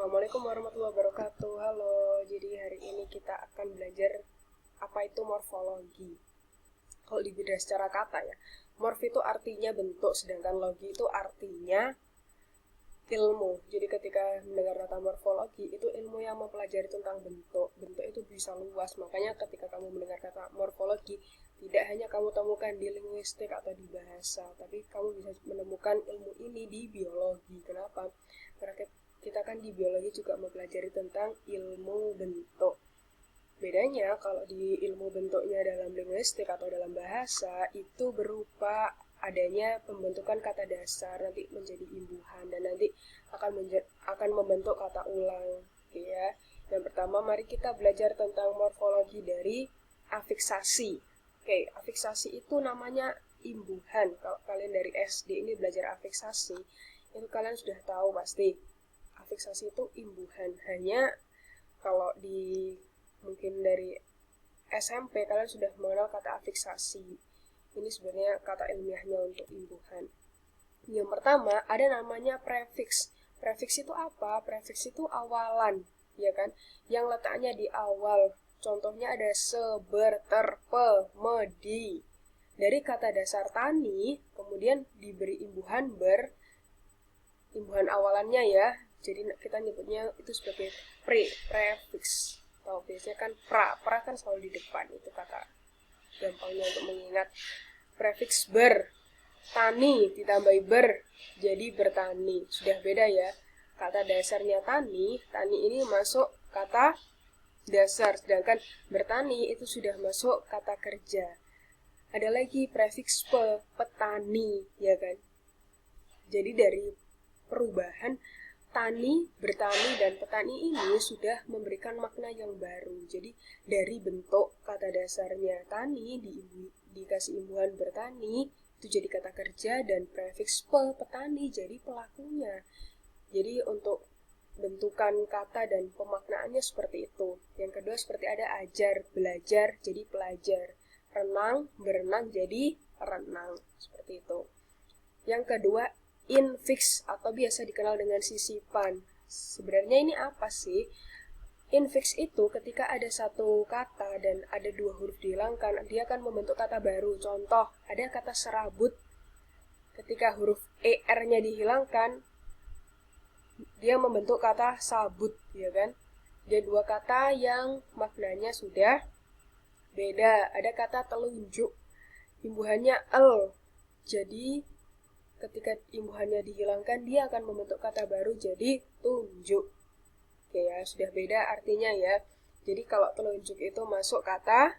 Assalamualaikum warahmatullahi wabarakatuh. Halo, jadi hari ini kita akan belajar apa itu morfologi. Kalau dibedah secara kata ya, morf itu artinya bentuk, sedangkan logi itu artinya ilmu. Jadi ketika mendengar kata morfologi, itu ilmu yang mempelajari tentang bentuk. Bentuk itu bisa luas, makanya ketika kamu mendengar kata morfologi, tidak hanya kamu temukan di linguistik atau di bahasa, tapi kamu bisa menemukan ilmu ini di biologi. Kenapa? Karena kita kan di biologi juga mempelajari tentang ilmu bentuk. Bedanya kalau di ilmu bentuknya dalam linguistik atau dalam bahasa itu berupa adanya pembentukan kata dasar nanti menjadi imbuhan dan nanti akan membentuk kata ulang. Oke ya. Yang pertama mari kita belajar tentang morfologi dari afiksasi. Oke, afiksasi itu namanya imbuhan. Kalau kalian dari SD ini belajar afiksasi, itu kalian sudah tahu pasti. Afiksasi itu imbuhan. Hanya kalau di mungkin dari SMP kalian sudah mengenal kata afiksasi. Ini sebenarnya kata ilmiahnya untuk imbuhan. Yang pertama ada namanya prefiks. Prefiks itu apa? Prefiks itu awalan, ya kan? Yang letaknya di awal. Contohnya ada se, ber, ter, pe, me, di. Dari kata dasar tani, kemudian diberi imbuhan ber, imbuhan awalannya ya. Jadi kita nyebutnya itu sebagai prefiks. Atau biasanya kan pra kan selalu di depan. Itu kata gampangnya untuk mengingat. Prefiks ber, tani ditambahi ber, jadi bertani. Sudah beda ya. Kata dasarnya tani ini masuk kata dasar, sedangkan bertani itu sudah masuk kata kerja. Ada lagi prefiks pe, petani, ya kan? Jadi dari perubahan tani, bertani, dan petani ini sudah memberikan makna yang baru. Jadi dari bentuk kata dasarnya tani dikasih imbuhan bertani, itu jadi kata kerja, dan prefiks pe, petani, jadi pelakunya. Jadi untuk bentukan kata dan pemaknaannya seperti itu. Yang kedua seperti ada ajar, belajar, jadi pelajar. Renang, berenang, jadi renang. Seperti itu. Yang kedua infiks atau biasa dikenal dengan sisipan. Sebenarnya ini apa sih? Infiks itu ketika ada satu kata dan ada dua huruf dihilangkan, dia akan membentuk kata baru. Contoh, ada kata serabut. Ketika huruf er-nya dihilangkan, dia membentuk kata sabut, ya kan? Ada dua kata yang maknanya sudah beda. Ada kata telunjuk, imbuhannya el. Jadi ketika imbuhannya dihilangkan, dia akan membentuk kata baru jadi tunjuk. Oke ya, sudah beda artinya ya. Jadi kalau telunjuk itu masuk kata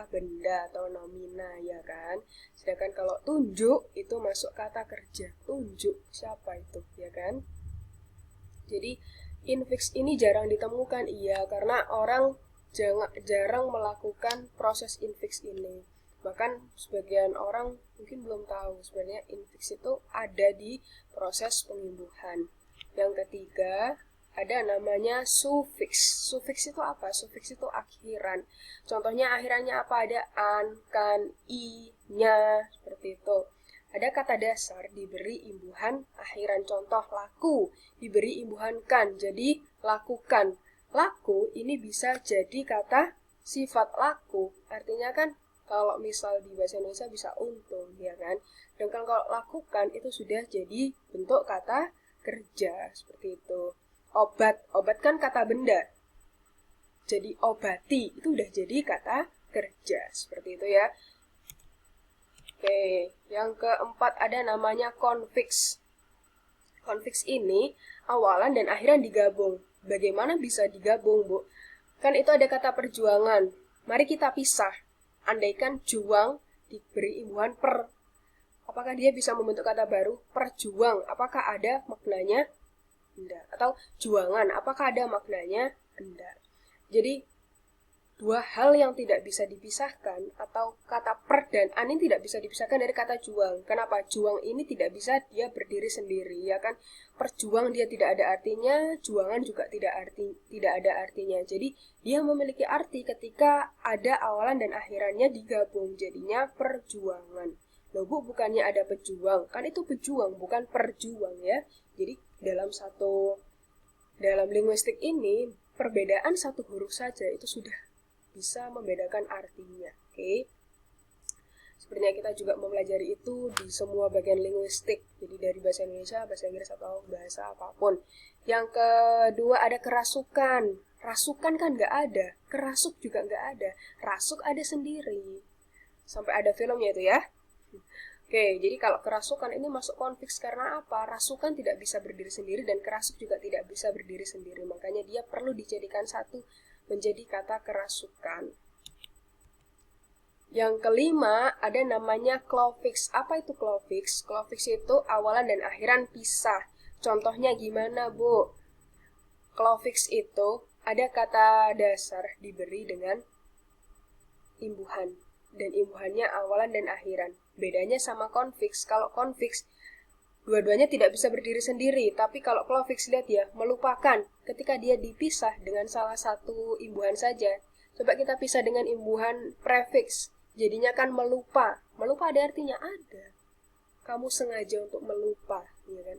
benda atau nomina, ya kan. Sedangkan kalau tunjuk itu masuk kata kerja. Tunjuk siapa itu, ya kan. Jadi infiks ini jarang ditemukan, iya, karena orang jarang melakukan proses infiks ini. Bahkan sebagian orang mungkin belum tahu sebenarnya infiks itu ada di proses pengimbuhan. Yang ketiga ada namanya sufiks. Sufiks itu apa? Sufiks itu akhiran. Contohnya akhirannya apa? Ada an, kan, i, nya, seperti itu. Ada kata dasar diberi imbuhan akhiran. Contoh laku diberi imbuhan kan, jadi lakukan. Laku ini bisa jadi kata sifat laku. Artinya kan kalau misal di bahasa Indonesia bisa untung, ya kan? Dan kalau lakukan itu sudah jadi bentuk kata kerja, seperti itu. Obat kan kata benda. Jadi obati itu udah jadi kata kerja, seperti itu ya. Oke, yang keempat ada namanya konfiks. Konfiks ini awalan dan akhiran digabung. Bagaimana bisa digabung, Bu? Kan itu ada kata perjuangan. Mari kita pisah. Andaikan juang diberi imbuhan per, apakah dia bisa membentuk kata baru? Perjuang, apakah ada maknanya? Enggak. Atau juangan, apakah ada maknanya? Enggak. Jadi dua hal yang tidak bisa dipisahkan, atau kata per dan an ini tidak bisa dipisahkan dari kata juang. Kenapa? Juang ini tidak bisa dia berdiri sendiri, ya kan? Perjuang dia tidak ada artinya, juangan juga tidak ada artinya. Jadi dia memiliki arti ketika ada awalan dan akhirannya digabung, jadinya perjuangan. Loh Bu, bukannya ada pejuang? Kan itu pejuang, bukan perjuang ya. Jadi dalam linguistik ini, perbedaan satu huruf saja itu sudah bisa membedakan artinya. Oke. Sepertinya kita juga mempelajari itu di semua bagian linguistik. Jadi dari bahasa Indonesia, bahasa Inggris, atau bahasa apapun. Yang kedua ada kerasukan. Rasukan kan nggak ada. Kerasuk juga nggak ada. Rasuk ada sendiri. Sampai ada filmnya itu ya. Oke, jadi kalau kerasukan ini masuk konfiks karena apa? Rasukan tidak bisa berdiri sendiri dan kerasuk juga tidak bisa berdiri sendiri. Makanya dia perlu dijadikan satu menjadi kata kerasukan. Yang kelima ada namanya klofiks. Apa itu klofiks? Klofiks itu awalan dan akhiran pisah. Contohnya gimana, Bu? Klofiks itu ada kata dasar diberi dengan imbuhan. Dan imbuhannya awalan dan akhiran. Bedanya sama konfiks. Kalau konfiks, dua-duanya tidak bisa berdiri sendiri. Tapi kalau klofiks, lihat ya, melupakan ketika dia dipisah dengan salah satu imbuhan saja. Coba kita pisah dengan imbuhan prefiks. Jadinya kan melupa. Melupa ada artinya ada. Kamu sengaja untuk melupa. Ya kan?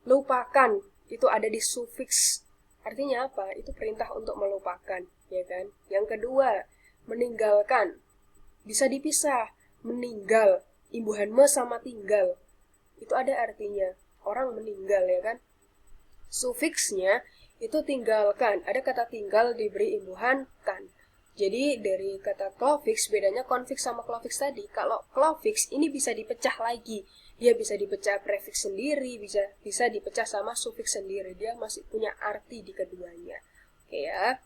Lupakan, itu ada di sufiks. Artinya apa? Itu perintah untuk melupakan. Ya kan? Yang kedua, meninggalkan. Bisa dipisah, meninggal, imbuhan me sama tinggal. Itu ada artinya, orang meninggal ya kan. Sufiksnya itu tinggalkan, ada kata tinggal diberi imbuhan kan. Jadi dari kata klofiks, bedanya konfiks sama klofiks tadi. Kalau klofiks ini bisa dipecah lagi. Dia bisa dipecah prefiks sendiri, bisa dipecah sama sufiks sendiri. Dia masih punya arti di keduanya. Oke ya.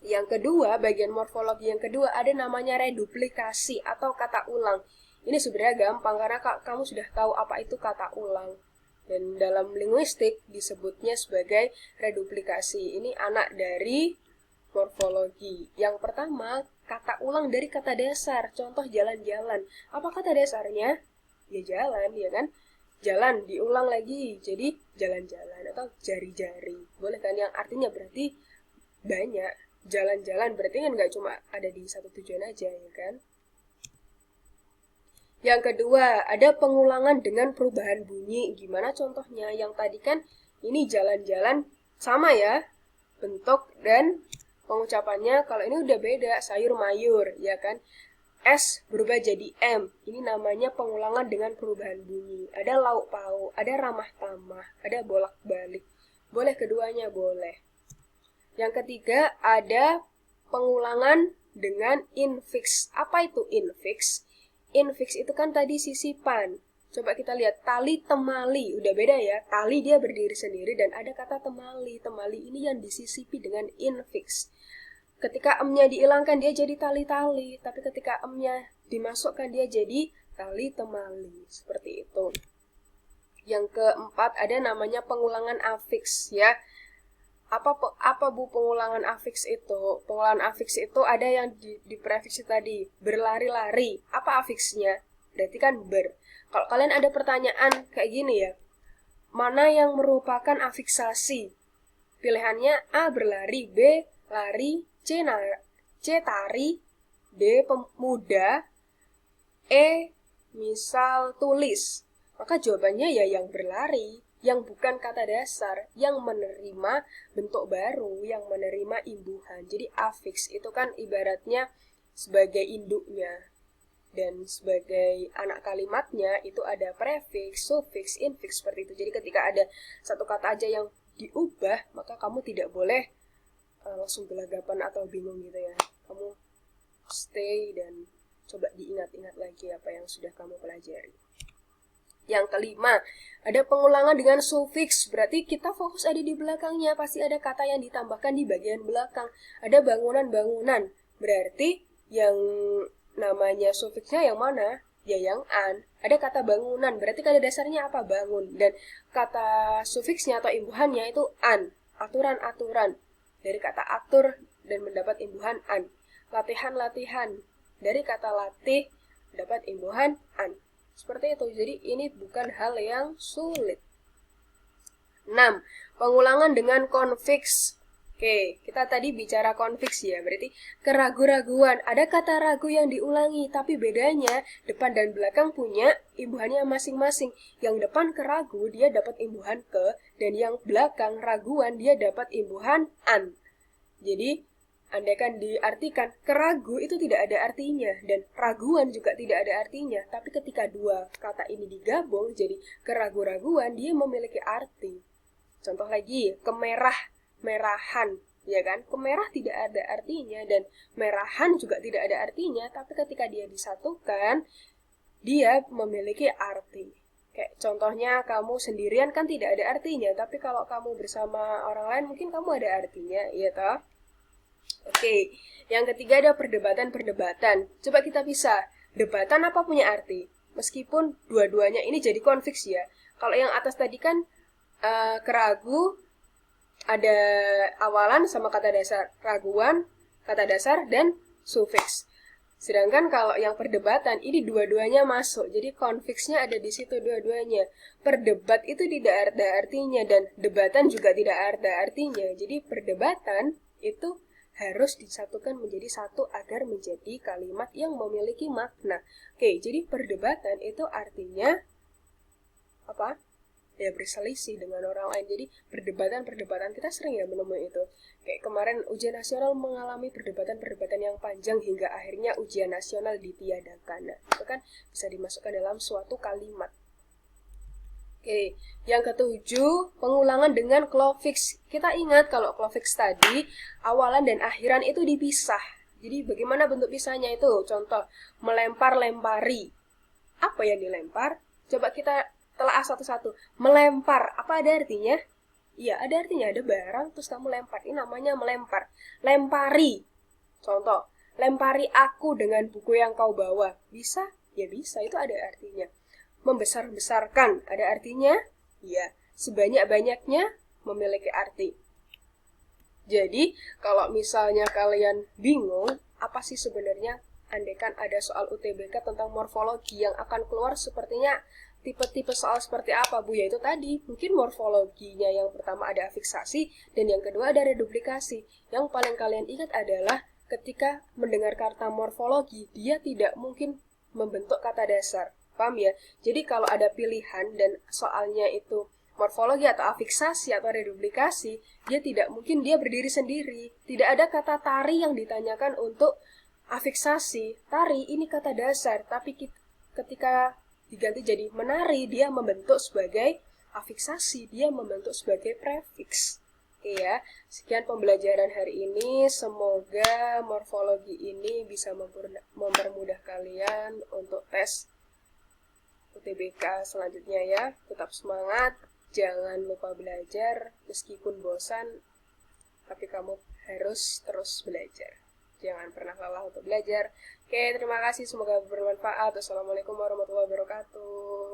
Yang kedua, bagian morfologi yang kedua ada namanya reduplikasi atau kata ulang. Ini sebenarnya gampang karena kamu sudah tahu apa itu kata ulang. Dan dalam linguistik disebutnya sebagai reduplikasi. Ini anak dari morfologi. Yang pertama, kata ulang dari kata dasar. Contoh jalan-jalan. Apa kata dasarnya? Ya jalan, ya kan? Jalan diulang lagi jadi jalan-jalan atau jari-jari. Boleh kan? Yang artinya berarti banyak. Jalan-jalan berarti kan nggak cuma ada di satu tujuan aja, ya kan? Yang kedua, ada pengulangan dengan perubahan bunyi. Gimana contohnya? Yang tadi kan ini jalan-jalan sama ya, bentuk dan pengucapannya. Kalau ini udah beda, sayur-mayur, ya kan? S berubah jadi M. Ini namanya pengulangan dengan perubahan bunyi. Ada lauk pauk, ada ramah tamah, ada bolak-balik. Boleh keduanya, boleh. Yang ketiga, ada pengulangan dengan infiks. Apa itu infiks? Infiks itu kan tadi sisipan. Coba kita lihat, tali temali. Udah beda ya, tali dia berdiri sendiri dan ada kata temali. Temali ini yang disisipi dengan infiks. Ketika em-nya dihilangkan, dia jadi tali-tali. Tapi ketika em-nya dimasukkan, dia jadi tali temali. Seperti itu. Yang keempat, ada namanya pengulangan afiks ya. Apa Bu pengulangan afiks itu? Pengulangan afiks itu ada yang di prefiksi tadi, berlari-lari. Apa afiksnya? Berarti kan ber. Kalau kalian ada pertanyaan kayak gini ya, mana yang merupakan afiksasi? Pilihannya A berlari, B lari, C tari, D pemuda, E misal tulis. Maka jawabannya ya yang berlari. Yang bukan kata dasar, yang menerima bentuk baru, yang menerima imbuhan. Jadi afiks itu kan ibaratnya sebagai induknya. Dan sebagai anak kalimatnya itu ada prefiks, sufiks, infiks seperti itu. Jadi ketika ada satu kata aja yang diubah, maka kamu tidak boleh langsung gelagapan atau bingung gitu ya. Kamu stay dan coba diingat-ingat lagi apa yang sudah kamu pelajari. Yang kelima, ada pengulangan dengan sufiks. Berarti kita fokus ada di belakangnya. Pasti ada kata yang ditambahkan di bagian belakang. Ada bangunan-bangunan. Berarti yang namanya sufiksnya yang mana? Ya yang an. Ada kata bangunan. Berarti kata dasarnya apa? Bangun. Dan kata sufiksnya atau imbuhannya itu an. Aturan-aturan. Dari kata atur dan mendapat imbuhan an. Latihan-latihan. Dari kata latih mendapat imbuhan an. Seperti itu, jadi ini bukan hal yang sulit. 6. Pengulangan dengan konfiks. Oke, kita tadi bicara konfiks ya, berarti keraguan-raguan. Ada kata ragu yang diulangi, tapi bedanya depan dan belakang punya imbuhannya masing-masing. Yang depan keragu, dia dapat imbuhan ke, dan yang belakang raguan, dia dapat imbuhan an. Jadi, andaikan diartikan, keragu itu tidak ada artinya, dan raguan juga tidak ada artinya. Tapi ketika dua kata ini digabung, jadi keraguan-raguan, dia memiliki arti. Contoh lagi, merahan, ya kan? Kemerah tidak ada artinya dan merahan juga tidak ada artinya, tapi ketika dia disatukan, dia memiliki arti. Kayak contohnya kamu sendirian kan tidak ada artinya, tapi kalau kamu bersama orang lain mungkin kamu ada artinya, ya toh? Oke, yang ketiga ada perdebatan-perdebatan. Coba kita bisa, debatan apa punya arti? Meskipun dua-duanya ini jadi konfiks ya. Kalau yang atas tadi kan keragu, ada awalan sama kata dasar, raguan, kata dasar, dan sufiks. Sedangkan kalau yang perdebatan, ini dua-duanya masuk. Jadi konfiksnya ada di situ dua-duanya. Perdebat itu tidak ada artinya, dan debatan juga tidak ada artinya. Jadi perdebatan itu harus disatukan menjadi satu agar menjadi kalimat yang memiliki makna. Oke, jadi perdebatan itu artinya apa? Ya berselisih dengan orang lain. Jadi perdebatan-perdebatan kita sering ya menemui itu. Kayak kemarin ujian nasional mengalami perdebatan-perdebatan yang panjang hingga akhirnya ujian nasional ditiadakan. Nah, itu kan bisa dimasukkan dalam suatu kalimat. Oke, yang ketujuh, pengulangan dengan klofiks. Kita ingat kalau klofiks tadi, awalan dan akhiran itu dipisah. Jadi bagaimana bentuk pisahnya itu? Contoh, melempar-lempari. Apa yang dilempar? Coba kita telah satu-satu. Melempar, apa ada artinya? Iya, ada artinya. Ada barang, terus kamu lempar. Ini namanya melempar. Lempari. Contoh, lempari aku dengan buku yang kau bawa. Bisa? Ya bisa, itu ada artinya. Membesar-besarkan, ada artinya? Iya. Sebanyak-banyaknya memiliki arti. Jadi, kalau misalnya kalian bingung, apa sih sebenarnya andaikan ada soal UTBK tentang morfologi yang akan keluar sepertinya tipe-tipe soal seperti apa, Bu? Yaitu tadi, mungkin morfologinya yang pertama ada afiksasi, dan yang kedua ada reduplikasi. Yang paling kalian ingat adalah ketika mendengar kata morfologi, dia tidak mungkin membentuk kata dasar. Paham ya? Jadi kalau ada pilihan dan soalnya itu morfologi atau afiksasi atau reduplikasi, dia tidak mungkin dia berdiri sendiri. Tidak ada kata tari yang ditanyakan untuk afiksasi. Tari ini kata dasar, tapi ketika diganti jadi menari, dia membentuk sebagai afiksasi, dia membentuk sebagai prefiks. Oke ya, sekian pembelajaran hari ini. Semoga morfologi ini bisa mempermudah kalian untuk tes UTBK selanjutnya ya. Tetap semangat, jangan lupa belajar, meskipun bosan, tapi kamu harus terus belajar. Jangan pernah lelah untuk belajar. Oke, terima kasih. Semoga bermanfaat. Wassalamualaikum warahmatullahi wabarakatuh.